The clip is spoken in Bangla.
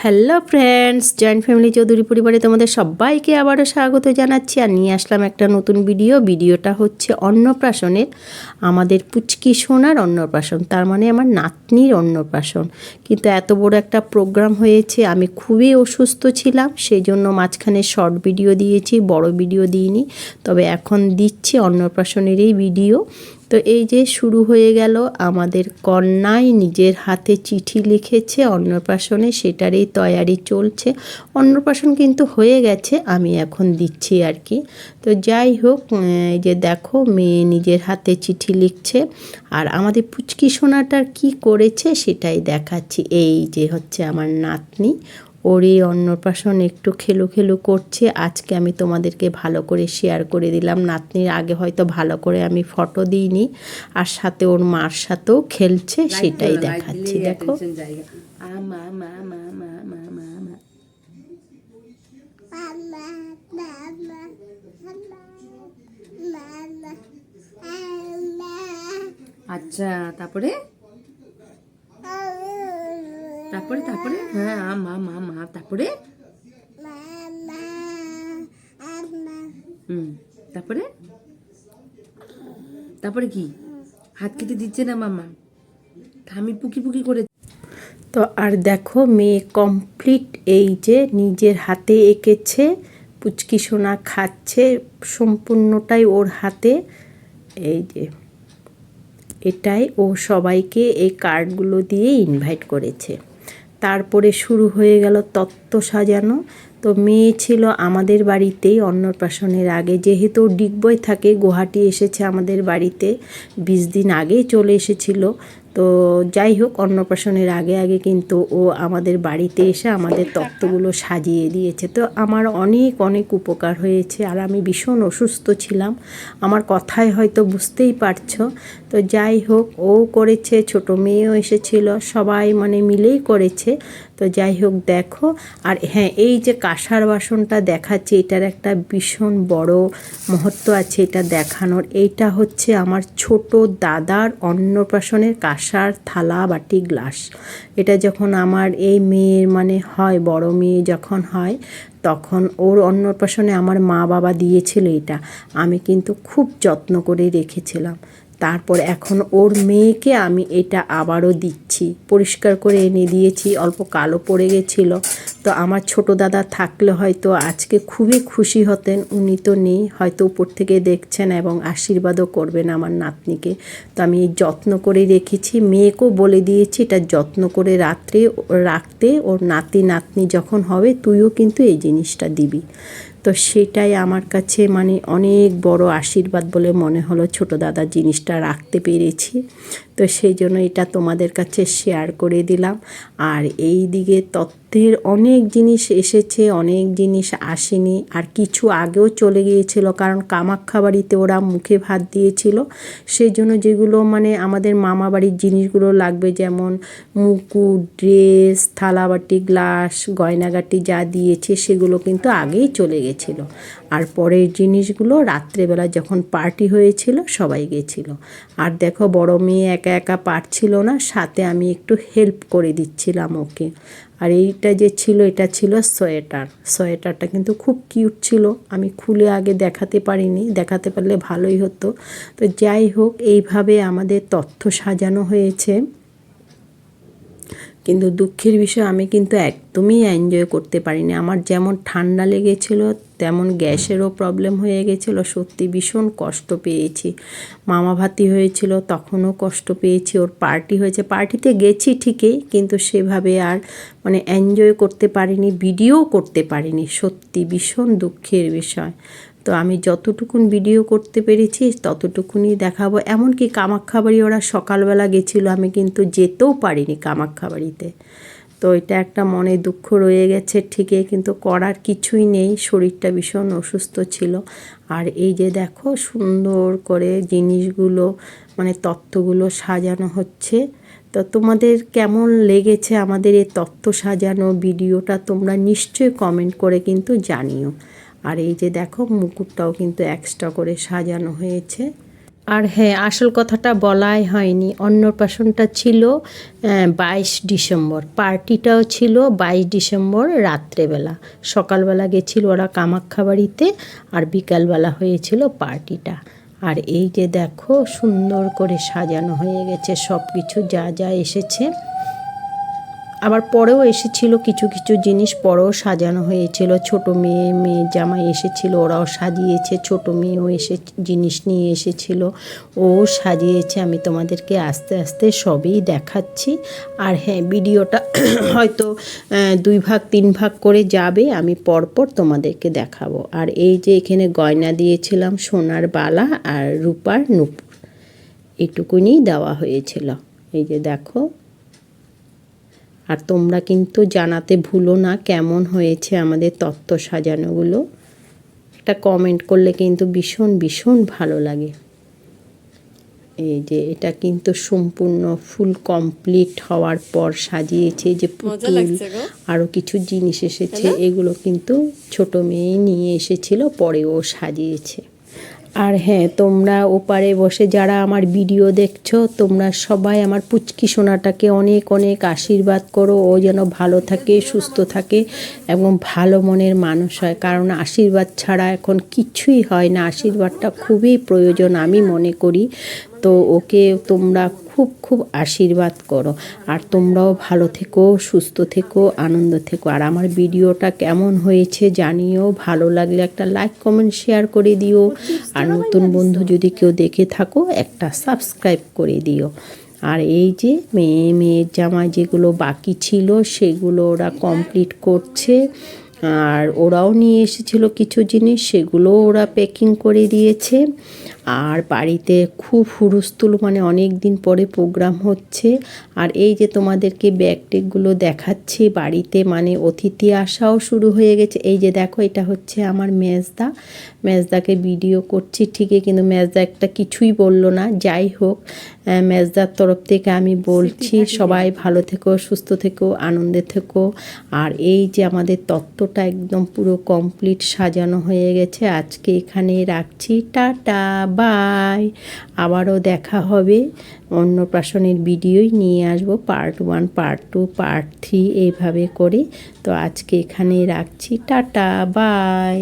Hello friends, joint family Chowdhury পরিবারে তোমাদের সবাইকে আবারও স্বাগত জানাচ্ছি। আর নিয়ে আসলাম একটা নতুন ভিডিওটা হচ্ছে অন্নপ্রাশনের, আমাদের পুচকি সোনার অন্নপ্রাশন, তার মানে আমার নাতনির অন্নপ্রাশন। কিন্তু এত বড় একটা প্রোগ্রাম হয়েছে, আমি খুবই অসুস্থ ছিলাম, সেই জন্য মাঝখানে শর্ট ভিডিও দিয়েছি, বড় ভিডিও দিইনি। তবে এখন দিচ্ছি অন্নপ্রাশনের এই ভিডিও। তো এই যে শুরু হয়ে গেল, আমাদের কন্যাই নিজের হাতে চিঠি লিখেছে অন্নপ্রাশনে, সেটারই তৈয়ারি চলছে। অন্নপ্রাশন কিন্তু হয়ে গেছে, আমি এখন দিচ্ছি আর কি। তো যাই হোক, এই যে দেখো মেয়ে নিজের হাতে চিঠি লিখছে, আর আমাদের পুচকি সোনাটার কি করেছে সেটাই দেখাচ্ছি। এই যে হচ্ছে আমার নাতনি, ওর এই অন্নপ্রাশন একটু খেলু খেলু করছে। আজকে আমি তোমাদেরকে ভালো করে শেয়ার করে দিলাম। নাতনির আগে হয়তো ভালো করে আমি ফটো দিইনি, আর সাথে ওর মার সাথেও খেলছে, সেটাই দেখাচ্ছি। দেখো আচ্ছা, তারপরে তারপরে তারপরে হ্যাঁ মা মা মা তারপরে তারপরে তারপরে কি হাত কেটে দিচ্ছে না মামা, আমি পুকি পুকি করে। তো আর দেখো মেয়ে কমপ্লিট, এই যে নিজের হাতে এঁকেছে, পুচকি সোনা খাচ্ছে, সম্পূর্ণটাই ওর হাতে। এই যে এটাই ও সবাইকে এই কার্ডগুলো দিয়ে ইনভাইট করেছে। তারপরে শুরু হয়ে গেল তত্ত্ব সাজানো। তো মেয়ে ছিল আমাদের বাড়িতেই অন্নপ্রাশনের আগে, যেহেতু ডিগবই থাকে, গুয়াহাটি এসেছে আমাদের বাড়িতে, 20 দিন আগেই চলে এসেছিল। তো যাই হোক, অন্নপ্রাশনের আগে আগে কিন্তু ও আমাদের বাড়িতে এসে আমাদের তত্ত্বগুলো সাজিয়ে দিয়েছে। তো আমার অনেক অনেক উপকার হয়েছে, আর আমি ভীষণ অসুস্থ ছিলাম, আমার কথায় হয়তো বুঝতেই পারছো। তো যাই হোক, ও করেছে, ছোট মেয়েও এসেছিল, সবাই মানে মিলেই করেছে। তো যাই হোক দেখো, আর হ্যাঁ, এই যে কাঁসার বাসনটা দেখাচ্ছে, এটার একটা ভীষণ বড় মহত্ব আছে এটা দেখানোর। এইটা হচ্ছে আমার ছোট দাদার অন্নপ্রাশনের কাঁসার থালা বাটি গ্লাস। এটা যখন আমার এই মেয়ের মানে হয়, বড় মেয়ে যখন হয়, তখন ওর অন্নপ্রাশনে আমার মা বাবা দিয়েছিল এটা, আমি কিন্তু খুব যত্ন করে রেখেছিলাম। তারপর এখন ওর মেয়েকে আমি এটা আবারও দিচ্ছি, পরিষ্কার করে এনে দিয়েছি, অল্প কালো পড়ে গেছিলো। তো আমার ছোট দাদা থাকলে হয়তো আজকে খুবই খুশি হতেন, উনি তো নেই, হয়তো উপর থেকে দেখছেন এবং আশীর্বাদও করবেন আমার নাতনিকে। তো আমি যত্ন করে রেখেছি, মেয়েকেও বলে দিয়েছি এটা যত্ন করে রাখতে, ওর নাতি নাতনি যখন হবে তুইও কিন্তু এই জিনিসটা দিবি। তো সেটাই আমার কাছে মানে অনেক বড় আশীর্বাদ বলে মনে হলো, ছোট দাদা জিনিসটা রাখতে পেরেছি। তো সেই জন্য এটা তোমাদের কাছে শেয়ার করে দিলাম। আর এই দিকে তত্ত্বের অনেক জিনিস এসেছে, অনেক জিনিস আসেনি, আর কিছু আগেও চলে গিয়েছিল, কারণ কামাখ্যা বাড়িতে ওরা মুখে ভাত দিয়েছিল। সেই জন্য যেগুলো মানে আমাদের মামা বাড়ির জিনিসগুলো লাগবে, যেমন মুকুট, ড্রেস, থালাবাটি, গ্লাস, গয়নাগাটি যা দিয়েছে সেগুলো কিন্তু আগেই চলে গেছিলো। আর পরের জিনিসগুলো রাত্রেবেলা যখন পার্টি হয়েছিল সবাই গেছিলো। আর দেখো বড় মেয়ে একা একা পারছিল না, সাথে আমি একটু হেল্প করে দিচ্ছিলাম ওকে। আর এইটা যে ছিল, এটা ছিল সোয়েটারটা কিন্তু খুব কিউট ছিল, আমি খুলে আগে দেখাতে পারিনি, দেখাতে পারলে ভালোই হতো। তো যাই হোক, এইভাবে আমাদের তথ্য সাজানো হয়েছে। কিন্তু দুঃখের বিষয়, আমি কিন্তু একদমই এনজয় করতে পারিনি। আমার যেমন ঠান্ডা লেগেছিল, তেমন গ্যাসেরও প্রবলেম হয়ে গেছিলো, সত্যি ভীষণ কষ্ট পেয়েছি। মামা ভাতি হয়েছিল তখনও কষ্ট পেয়েছি, ওর পার্টি হয়েছে, পার্টিতে গেছি ঠিকই, কিন্তু সেভাবে আর মানে এনজয় করতে পারিনি, ভিডিও করতে পারিনি, সত্যি ভীষণ দুঃখের বিষয়। তো আমি যতটুকুন ভিডিও করতে পেরেছি ততটুকুনি দেখাবো। এমনকি কামাখ্যা বাড়ি ওরা সকালবেলা গেছিলো, আমি কিন্তু যেতেও পারিনি কামাখ্যা বাড়িতে। তো এটা একটা মনে দুঃখ রয়ে গেছে ঠিকই, কিন্তু করার কিছুই নেই, শরীরটা ভীষণ অসুস্থ ছিল। আর এই যে দেখো সুন্দর করে জিনিসগুলো মানে তত্ত্বগুলো সাজানো হচ্ছে। তো তোমাদের কেমন লেগেছে আমাদের এই তত্ত্ব সাজানো ভিডিওটা, তোমরা নিশ্চয়ই কমেন্ট করে কিন্তু জানিও। আর এই যে দেখো মুকুটটাও কিন্তু এক্সট্রা করে সাজানো হয়েছে। আর হ্যাঁ, আসল কথাটা বলাই হয়নি, অন্নপ্রাশনটা ছিল 22 ডিসেম্বর, পার্টিটাও ছিল 22 ডিসেম্বর রাত্রেবেলা। সকালবেলা গেছিল ওরা কামাখ্যা বাড়িতে, আর বিকালবেলা হয়েছিল পার্টিটা। আর এই যে দেখো সুন্দর করে সাজানো হয়ে গেছে সব কিছু, যা যা এসেছে। আবার পরেও এসেছিল কিছু কিছু জিনিস, পরেও সাজানো হয়েছিল। ছোট মেয়ে জামাই এসেছিল, ওরাও সাজিয়েছে। ছোট মেয়েও এসে জিনিস নিয়ে এসেছিল, ও সাজিয়েছে। আমি তোমাদেরকে আস্তে আস্তে সবই দেখাচ্ছি। আর হ্যাঁ, ভিডিওটা হয়তো 2 ভাগ 3 ভাগ করে যাবে, আমি পরপর তোমাদেরকে দেখাবো। আর এই যে এখানে গয়না দিয়েছিলাম, সোনার বালা আর রূপার নূপুর, এটুকুনি দেওয়া হয়েছিল। এই যে দেখো। আর তোমরা কিন্তু জানাতে ভুলো না কেমন হয়েছে আমাদের তত্ত্ব সাজানোগুলো। একটা কমেন্ট করলে কিন্তু ভীষণ ভীষণ ভালো লাগে। এই যে এটা কিন্তু সম্পূর্ণ ফুল কমপ্লিট হওয়ার পর সাজিয়েছে। যে পুতুল আরও কিছু জিনিস এসেছে, এগুলো কিন্তু ছোট মেয়ে নিয়ে এসেছিল, পরে ও সাজিয়েছে। আর হ্যাঁ, তোমরা ওপারে বসে যারা আমার ভিডিও দেখছো, তোমরা সবাই আমার পুচকি সোনাটাকে অনেক অনেক আশীর্বাদ করো। ও যেন ভালো থাকে, সুস্থ থাকে এবং ভালো মনের মানুষ হয়। কারণ আশীর্বাদ ছাড়া এখন কিছুই হয় না, আশীর্বাদটা খুবই প্রয়োজন আমি মনে করি। তো ওকে তোমরা খুব খুব আশীর্বাদ করো। আর তোমরাও ভালো থেকো, সুস্থ থেকো, আনন্দ থেকো। আর আমার ভিডিওটা কেমন হয়েছে জানিও। ভালো লাগলে একটা লাইক কমেন্ট শেয়ার করে দিও। আর নতুন বন্ধু যদি কেউ দেখে থাকো, একটা সাবস্ক্রাইব করে দিও। আর এই যে মেয়ের জামা যেগুলো বাকি ছিল সেগুলো ওরা কমপ্লিট করছে। আর ওরাও নিয়ে এসেছিলো কিছু জিনিস, সেগুলো ওরা প্যাকিং করে দিয়েছে। আর বাড়িতে খুব হুলস্থুল, মানে অনেক দিন পরে প্রোগ্রাম হচ্ছে। আর এই যে তোমাদেরকে ব্যাগ টেকগুলো দেখাচ্ছি বাড়িতে, মানে অতিথি আসাও শুরু হয়ে গেছে। এই যে দেখো, এটা হচ্ছে আমার মেজদাকে ভিডিও করছি ঠিকই, কিন্তু মেজদা একটা কিছুই বললো না। যাই হোক, মেজদার তরফ থেকে আমি বলছি সবাই ভালো থেকো, সুস্থ থেকো, আনন্দে থেকো। আর এই যে আমাদের তত্ত্বটা একদম পুরো কমপ্লিট সাজানো হয়ে গেছে। আজকে এখানেই রাখছি, টাটা বাই। আবারও দেখা হবে, অন্নপ্রাশনের ভিডিওই নিয়ে আসবো, পার্ট 1, পার্ট 2, পার্ট 3 এইভাবে করে। তো আজকে এখানেই রাখছি, টাটা বাই।